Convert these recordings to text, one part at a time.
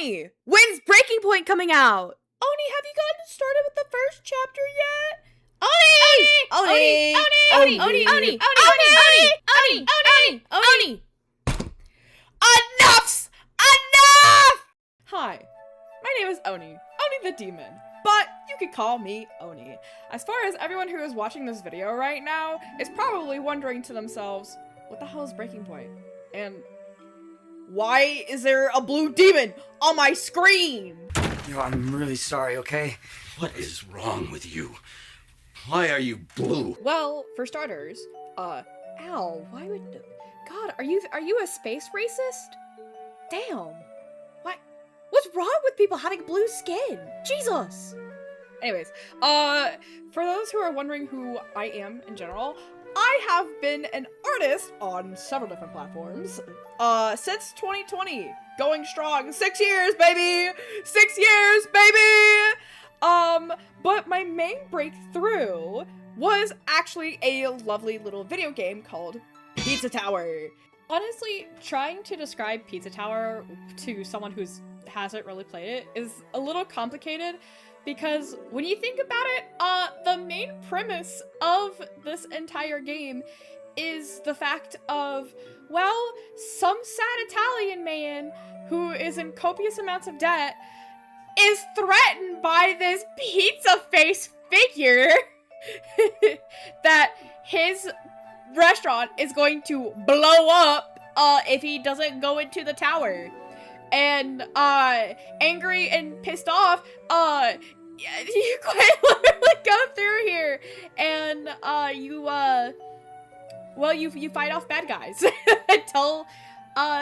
Oni! When's Breaking Point coming out? Oni, have you gotten started with the first chapter yet? Oni! Oni! Oni! Oni! Oni! Oni! Oni! Oni! Oni! Oni! Enough! Hi, my name is Oni. Oni the Demon. But you could call me Oni. As far as everyone who is watching this video right now is probably wondering to themselves, what the hell is Breaking Point? And why is there a blue demon on my screen? Yo, I'm really sorry, okay? What is wrong with you? Why are you blue? Well, for starters, ow, why would, God, are you a space racist? Damn. What's wrong with people having blue skin? Jesus! Anyways, for those who are wondering who I am in general, I have been an artist on several different platforms, since 2020. Going strong. 6 years, baby! 6 years, baby! But my main breakthrough was actually a lovely little video game called Pizza Tower. Honestly, trying to describe Pizza Tower to someone who hasn't really played it is a little complicated because when you think about it, the main premise of this entire game is the fact of, well, some sad Italian man who is in copious amounts of debt is threatened by this pizza face figure that his restaurant is going to blow up if he doesn't go into the tower. And angry and pissed off, you quite literally go through here and you fight off bad guys until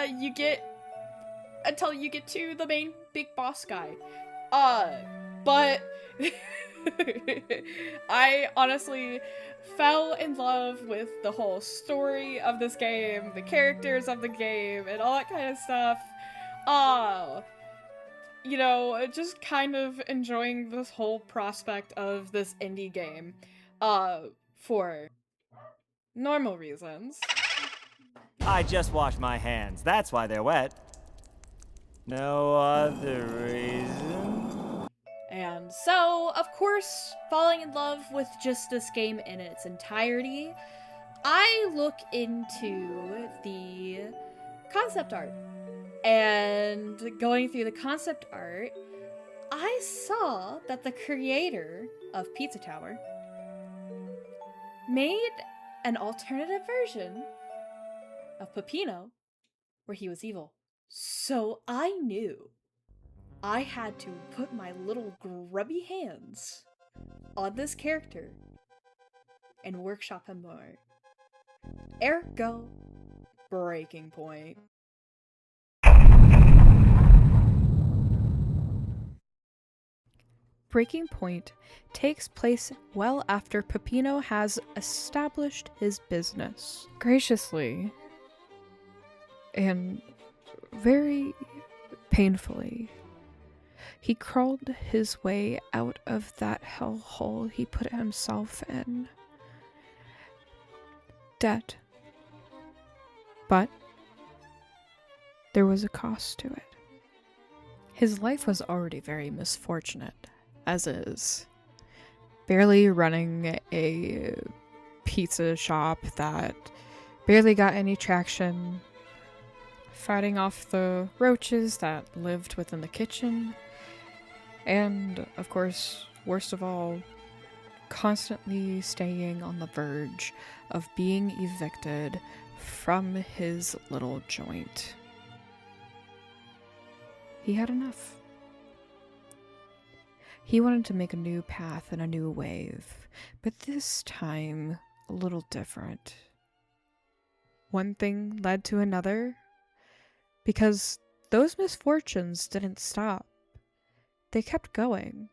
you get to the main big boss guy. But I honestly fell in love with the whole story of this game, the characters of the game, and all that kind of stuff. You know, just kind of enjoying this whole prospect of this indie game, for normal reasons. I just washed my hands. That's why they're wet. No other reason. And so, of course, falling in love with just this game in its entirety, I look into the concept art. And going through the concept art, I saw that the creator of Pizza Tower made an alternative version of Peppino where he was evil. So I knew I had to put my little grubby hands on this character and workshop him more. Ergo, Breaking Point. Breaking Point takes place well after Peppino has established his business. Graciously and very painfully, he crawled his way out of that hellhole he put himself in. Debt. But there was a cost to it. His life was already very misfortunate, as is. Barely running a pizza shop that barely got any traction, fighting off the roaches that lived within the kitchen, and, of course, worst of all, constantly staying on the verge of being evicted from his little joint. He had enough. He wanted to make a new path and a new wave, but this time a little different. One thing led to another, because those misfortunes didn't stop. They kept going.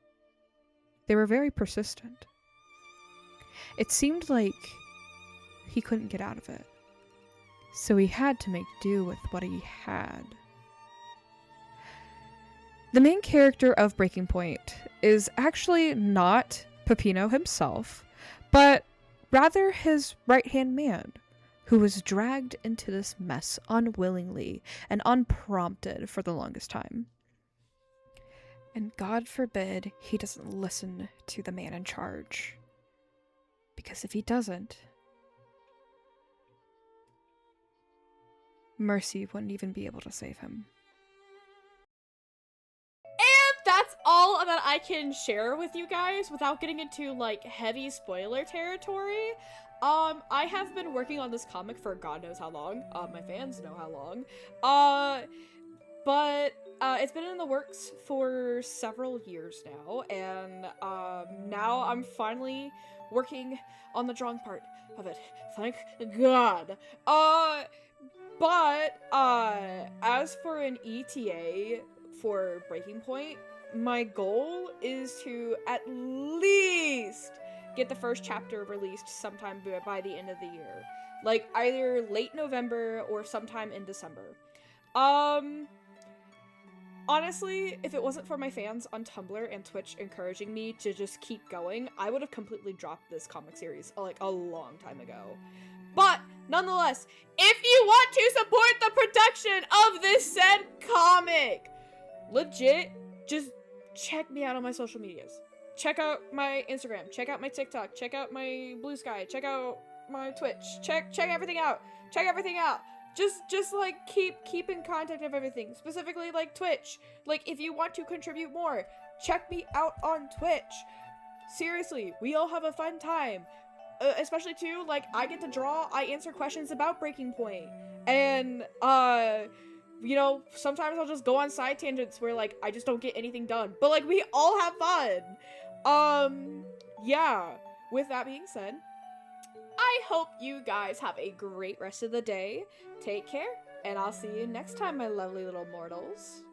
They were very persistent. It seemed like he couldn't get out of it, so he had to make do with what he had. The main character of Breaking Point is actually not Peppino himself, but rather his right-hand man, who was dragged into this mess unwillingly and unprompted for the longest time. And God forbid he doesn't listen to the man in charge. Because if he doesn't, Mercy wouldn't even be able to save him. And that's all that I can share with you guys without getting into like heavy spoiler territory. I have been working on this comic for God knows how long. My fans know how long. But it's been in the works for several years now, and now I'm finally working on the drawing part of it. Thank God. But as for an ETA for Breaking Point, my goal is to at least get the first chapter released sometime by the end of the year. Like either late November or sometime in December. Honestly, if it wasn't for my fans on Tumblr and Twitch encouraging me to just keep going, I would have completely dropped this comic series like a long time ago. But nonetheless, if you want to support the production of this said comic, legit, just check me out on my social medias. Check out my Instagram, check out my TikTok, check out my Blue Sky, check out my Twitch, check everything out. Check everything out. Just like keep in contact of everything, specifically like Twitch. Like if you want to contribute more, check me out on Twitch. Seriously, we all have a fun time. Especially too, like I get to draw, I answer questions about Breaking Point. And you know, sometimes I'll just go on side tangents where like I just don't get anything done. But like we all have fun. Yeah. With that being said, I hope you guys have a great rest of the day. Take care, and I'll see you next time, my lovely little mortals.